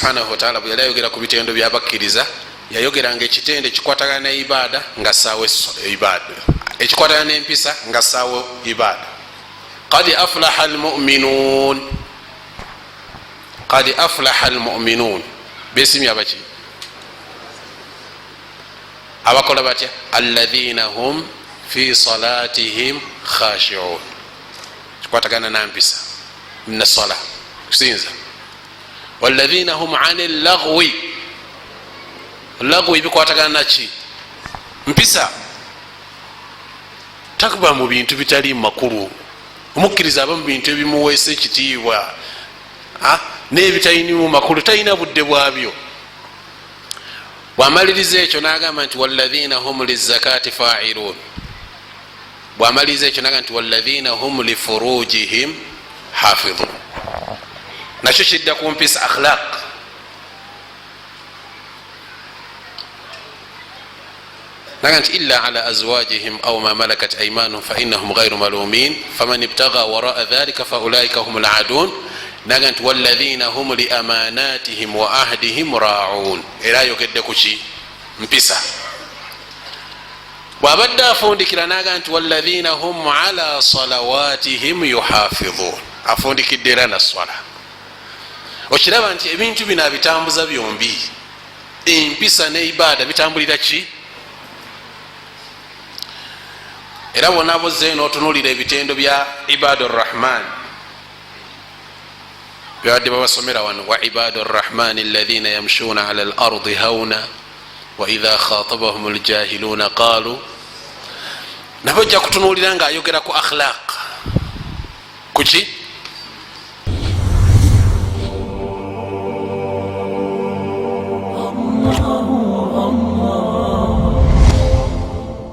subhanahu wa ta'ala bwe yali ayogera ku bitendo byabakkiriza yayogeranga ekitendo ekikwatagana ne ibada nga saawe ibada, ekikwatagana n'empisa nga saawe ibada. qad aflaha almu'minun, qad aflaha almu'minun besimye abaki abakola batya alladhina hum fi salatihim khashi'un, kikwatagana nampisa na sala kusinza. walladhina hum 'anil laghwi, laghwi bikwatagana naki mpisa, takuba mu bintu bitali makulu. Omukkiriza aba mu bintu ebimuweesa ekitiibwa n'ebitalinimu makulu, talina budde bwabyo. bwamaliriza ekyo nagamba nti walladhina hum lizakati fa'ilun, bwamaliriza ekyo nagamba nti walladhina hum lifurujihim hafidhun, nakyo kidda ku mpisa akhlaq. naga nti illa ala azwajihim aw ma malakat aymanuhum fa innahum ghayru malumin faman ibtagha wara'a dhalika fa ulaika humul aadun. naga nti walladhina hum li amanatihim wa ahdihim ra'un, era ayogedde ku ki mpisa. bwabadde afundikira naga nti walladhina hum ala salawatihim yuhafidhun, afundikidde era na swala. okiraba nti ebintu bino abitambuza byombi, empisa ne ibada bitambulira ki. era bonaboze notunulira ebitendo bya ibadu rrahman byabadde babasomera wano, wa ibadu rrahman alladhina yamshuna ala al-ardi hauna wa idha khatabahum aljahiluna qalu. nabajja kutunulira nga ayogera ku akhlaq kuki